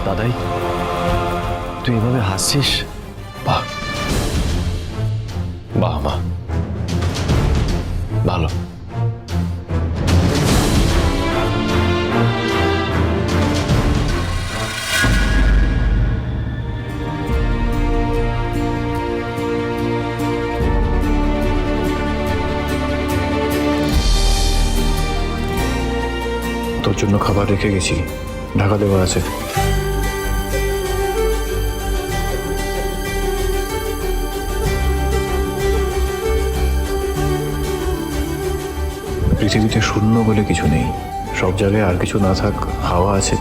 দাদাই, তুই এভাবে হাসছিস? বাহ বাহ মা, ভালো। তোর জন্য খাবার রেখে গেছি, ঢাকা দেওয়া আছে। পৃথিবীতে শূন্য বলে কিছু নেই, সব জায়গায় আর কিছু না থাক হাওয়া আছে।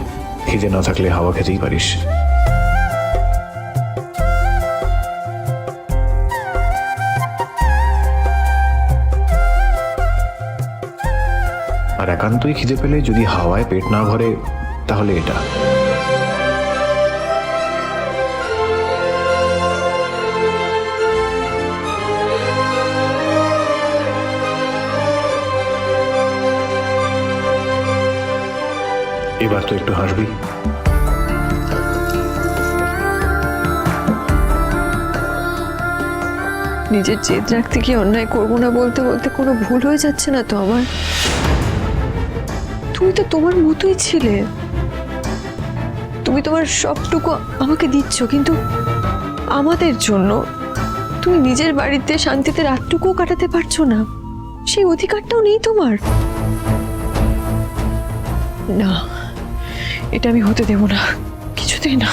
খিদে না থাকলে হাওয়া খেতেই পারিস। আর একান্তই খিদে পেলে যদি হাওয়ায় পেট না ভরে তাহলে এটা। এবার তো একটু হাসবি। নিজের জেদ রাখতে গিয়ে অন্যায় করবো না বলতে বলতে কোনো ভুল হয়ে যাচ্ছে না তো আমার? তুমি তো তোমার মতোই ছিলে, তুমি তোমার সবটুকু আমাকে দিচ্ছ, কিন্তু আমাদের জন্য তুমি নিজের বাড়িতে শান্তিতে রাতটুকুও কাটাতে পারছো না। সেই অধিকারটাও নেই তোমার। না, এটা আমি হতে দেব না, কিছুতেই না।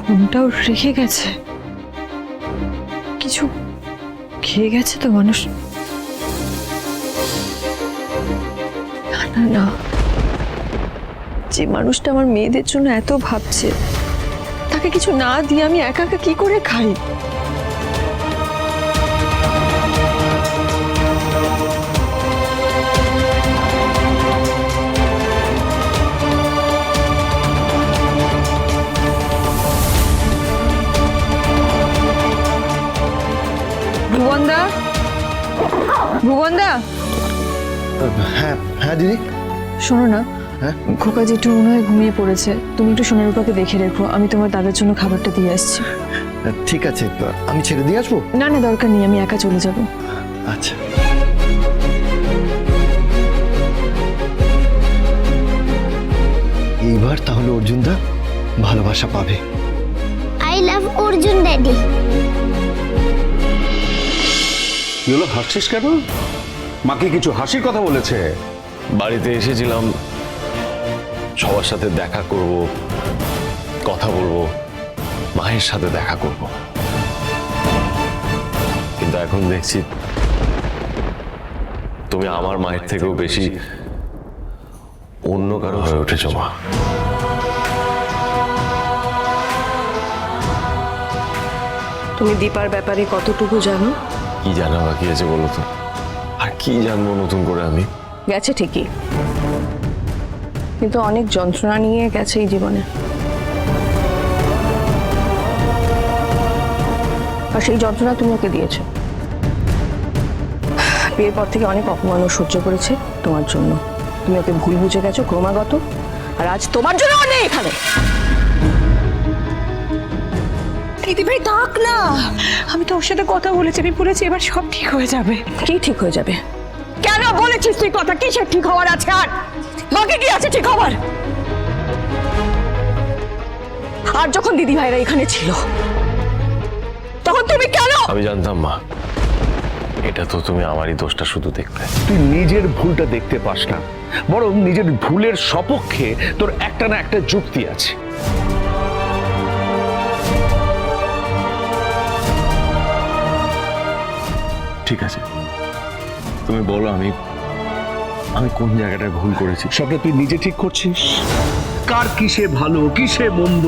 ফোনটাও রেখে গেছে, কিছু খেয়ে গেছে তো মানুষ। না না না, যে মানুষটা আমার মেয়েদের জন্য এত ভাবছে, তাকে কিছু না দিয়ে আমি একা একা কি করে খাই? ভুবনদা, ভুবনদা। হ্যাঁ হ্যাঁ দিদি। শোনো না, হ্যাঁ খোকা যেটু মনে হয় ঘুমিয়ে পড়েছে, তুমি একটু সোনারূপাকে দেখে রেখো, আমি তোমার দাদার জন্য খাবারটা দিয়ে আসছি। ঠিক আছে, আমি ছেড়ে দিয়ে আসবো। না না, দরকার নেই, আমি একা চলে যাব। আচ্ছা। এইবার তাহলে অর্জুনদা ভালোবাসা পাবে। I love Arjun daddy. কি হলো, হাসছিস কেন? মাকে কিছু হাসির কথা বলেছে? বাড়িতে এসেছিলাম সবার সাথে দেখা করব, কথা বলবো, মায়ের সাথে দেখা করব, কিন্তু এখন দেখছি তুমি আমার মায়ের থেকেও বেশি অন্য কারো হয়ে উঠেছো মা। তুমি দীপার ব্যাপারে কতটুকু জানো? কি জানা বাকি আছে বলো তো? আর কি জানবো নতুন করে আমি? গেছে ঠিকই, কিন্তু অনেক যন্ত্রণা নিয়ে গেছে এই জীবনে, আর সেই যন্ত্রণা তুমি ওকে দিয়েছো। বিয়ের পর থেকে অনেক অপমানও সহ্য করেছে তোমার জন্য। তুমি ওকে ভুল বুঝে গেছো ক্রমাগত, আর আজ তোমার জন্য অনেক এখানে। দিদি ভাই থাক না, আমি তো ওর সাথে কথা বলেছি, আমি বলেছি এবার সব ঠিক হয়ে যাবে। কি ঠিক হয়ে যাবে? কেন বলেছিস তুই কথা? কিসের ঠিক হওয়ার আছে? আর বাকি কি আছে ঠিক হওয়ার? আর যখন দিদি ভাইরা এখানে ছিল তখন তুমি কেন? আমি জানতাম মা, এটা তো তুমি আমারই দোষটা শুধু দেখবে। তুই নিজের ভুলটা দেখতে পাস না, বরং নিজের ভুলের সপক্ষে তোর একটা না একটা যুক্তি আছে। ঠিক আছে, তুমি বলো আমি কোন জায়গাটায় ভুল করেছি? সবটা তুই নিজে ঠিক করছিস। কার কিসে ভালো কিসে মন্দ,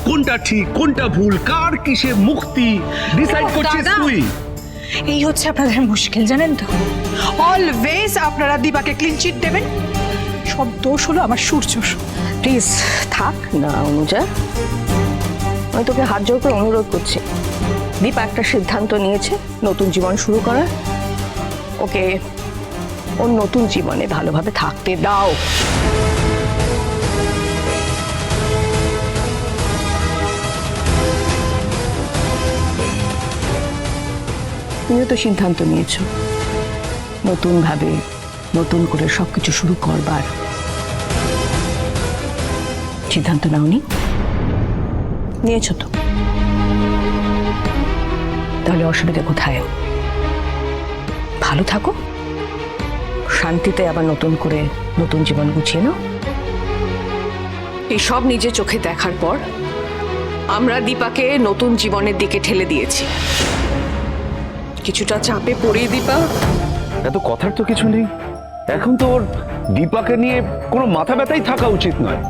কোনটা ঠিক কোনটা ভুল, কার কিসে মুক্তি ডিসাইড করছিস তুই। এই হচ্ছে আপনাদের মুশকিল, জানেন তো? অলওয়েজ আপনারা দিবাকে ক্লিন চিট দেবেন, সব দোষ হলো আমার সূর্যর। প্লিজ থাক না অনুজা, আমি তোকে হাত জোর করে অনুরোধ করছি। দীপা একটা সিদ্ধান্ত নিয়েছে নতুন জীবন শুরু করার, ওকে ওর নতুন জীবনে ভালোভাবে থাকতে দাও। তুমিও তো সিদ্ধান্ত নিয়েছো নতুন ভাবে নতুন করে সবকিছু শুরু করবার। সিদ্ধান্ত নাওনি? নিয়েছো তো, তাহলে অসুবিধা কোথায়? ভালো থাকো, শান্তিতে আবার নতুন করে নতুন জীবন গুছিয়ে নাও। এই সব নিজের চোখে দেখার পর আমরা দীপাকে নতুন জীবনের দিকে ঠেলে দিয়েছি। কিছুটা চাপে পড়ে দীপা। এত কথার তো কিছু নেই, এখন তো ওর দীপাকে নিয়ে কোনো মাথা ব্যথাই থাকা উচিত নয়।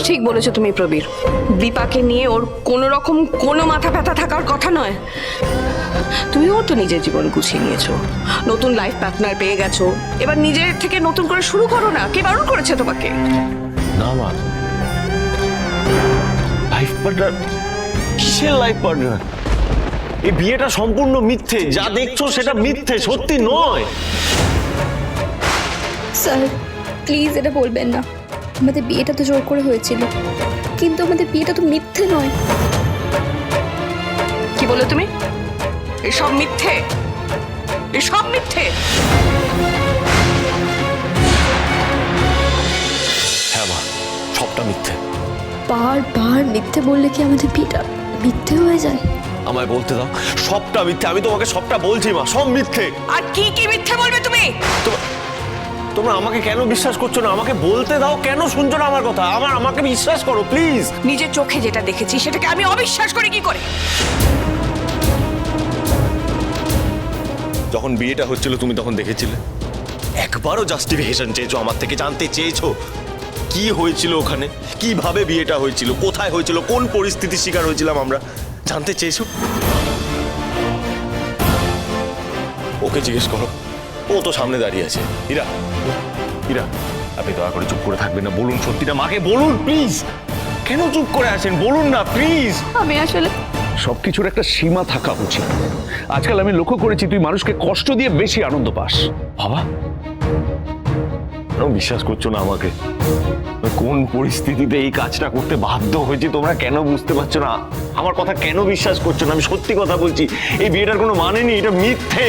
ঠিক বলেছো তুমি প্রবীর, দীপাকে নিয়ে ওর কোনো রকম কোনো মাথা ব্যথা থাকার কথা নয়। তুমিও তো নিজের জীবন গুছিয়ে নিয়েছো, নতুন লাইফ পার্টনার পেয়ে গেছো, এবার নিজের থেকে নতুন করে শুরু করো না। কে বারণ করেছে তোমাকে? না মা, লাইফ পার্টনার? কিসের লাইফ পার্টনার? এই বিয়েটা সম্পূর্ণ মিথ্যে, যা দেখছো সেটা মিথ্যে, সত্যি নয়। স্যার প্লিজ এটা বলবেন না, আমাদের বিয়েটা তো জোর করে হয়েছিল, কিন্তু আমাদের বিয়েটা তো মিথ্যে নয়। কি বলে তুমি? এসব মিথ্যে, এসব মিথ্যে। হ্যাঁ মা, সবটা মিথ্যে। বারবার মিথ্যে বললে কি আমাদের বিয়েটা মিথ্যে হয়ে যায়? আমায় বলতে দাও, সবটা মিথ্যে। আমি তোমাকে সবটা বলছি মা, সব মিথ্যে। আর কি কি মিথ্যে বলবে তুমি? তোমরা আমাকে কেন বিশ্বাস করছো না? আমাকে বলতে দাও, কেন শুনছো না আমার কথা? আমাকে বিশ্বাস করো প্লিজ। নিজের চোখে যেটা দেখেছি সেটাকে আমি অবিশ্বাস করি কি করে? যখন বিয়েটা হচ্ছিল তুমি তখন দেখেছিলে? একবারও জাস্টিফিকেশন চেয়েছো আমার থেকে? জানতে চেয়েছো কি হয়েছিল ওখানে, কিভাবে বিয়েটা হয়েছিল, কোথায় হয়েছিল, কোন পরিস্থিতির শিকার হয়েছিলাম আমরা? জানতে চেয়েছো? ওকে জিজ্ঞেস করো, ও তো সামনে দাঁড়িয়ে আছে। ইরা, ইরা, আপনি দয়া করে চুপ করে থাকবেন না, বলুন সত্যিটা মাকে বলুন প্লিজ। কেন চুপ করে আছেন? বলুন না প্লিজ। আমি আসলে সবকিছুর একটা সীমা থাকা উচিত। আজকাল আমি লক্ষ্য করেছি তুই মানুষকে কষ্ট দিয়ে বেশি আনন্দ পাস। বাবা, কেন বিশ্বাস করছো না আমাকে? কোন পরিস্থিতিতে এই কাজটা করতে বাধ্য হয়েছি তোমরা কেন বুঝতে পারছো না? আমার কথা কেন বিশ্বাস করছো না? আমি সত্যি কথা বলছি, এই বিয়েটার কোনো মানে নেই, এটা মিথ্যে।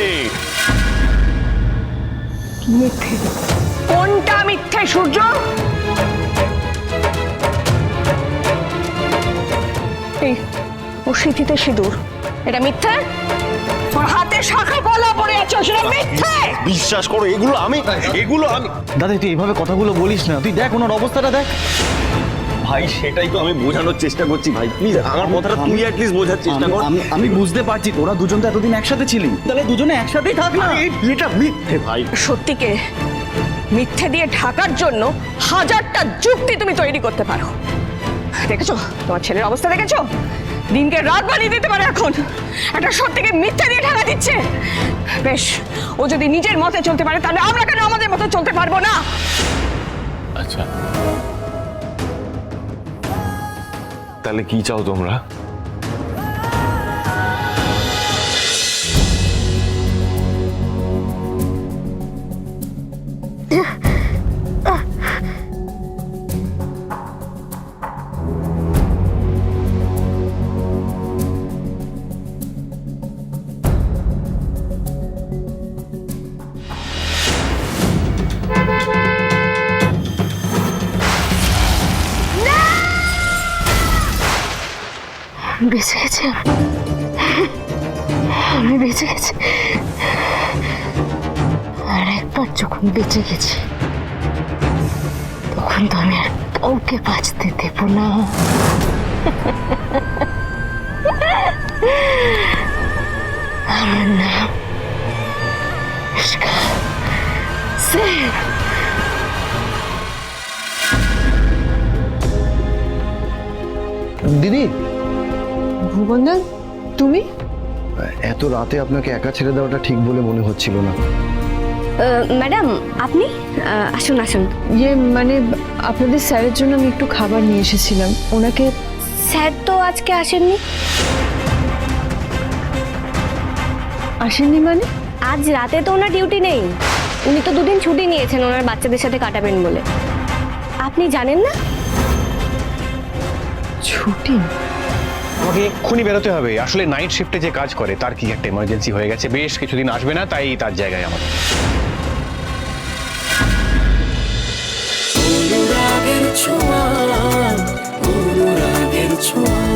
মিথ্যে? কোনটা মিথ্যে সূর্য? এই ও স্মৃতিতে সিঁদুর, এটা মিথ্যে? ওর হাতে শাখা পলা পড়ে আছে, সেটা মিথ্যে? বিশ্বাস করো, এগুলো আমি দাদা তুই এইভাবে কথাগুলো বলিস না, তুই দেখ ওনার অবস্থাটা দেখ। ভাই সেটাই তো আমি বোঝানোর চেষ্টা করছি ভাই, প্লিজ আমার কথাটা তুই অ্যাটলিস্ট বোঝার চেষ্টা কর। আমি বুঝতে পারছি তোরা দুজন তো এতদিন একসাথে ছিলি, তাহলে দুজনে একসাথেই থাক না। এই বিয়েটা মিথ্যে ভাই। সত্যিকে মিথ্যে দিয়ে ঢাকার জন্য হাজারটা যুক্তি তুমি তৈরি করতে পারো। দেখেছো তোমার ছেলের অবস্থা? দেখেছো দিনকে রাত বানিয়ে দিতে পারে এখন, একটা সত্যিকে মিথ্যে দিয়ে ঢাকা দিচ্ছে। বেশ, ও যদি নিজের মতে চলতে পারে তাহলে আমরা কেন আমাদের মতো চলতে পারবো না? আচ্ছা, তাহলে কি চাও তোমরা? বেঁচে গেছি, আমি বেঁচে গেছি। আর একবার যখন বেঁচে গেছি তখন তো আমি আর কাউকে বাঁচতে দেব না। আমার নাম সেন। দিদি, ভুবনদা, তুমি? এত রাতে আপনাকে একা ছেড়ে দেওয়াটা ঠিক বলে মনে হচ্ছিল না। ম্যাডাম আপনি আসুন আসুন। ইয়ে মানে আপনাদের স্যারের জন্য আমি একটু খাবার নিয়ে এসেছিলাম, ওনাকে। স্যার তো আজকে আসেননি। আসেননি মানে? আজ রাতে তো ওনার ডিউটি নেই, উনি তো দুদিন ছুটি নিয়েছেন ওনার বাচ্চাদের সাথে কাটাবেন বলে। আপনি জানেন না? ছুটি? আমাকে এক্ষুনি বেরোতে হবে, আসলে নাইট শিফটে যে কাজ করে তার কি একটা এমার্জেন্সি হয়ে গেছে, বেশ কিছুদিন আসবে না, তাই তার জায়গায় আমাকে। অনুরাগের ছোঁয়া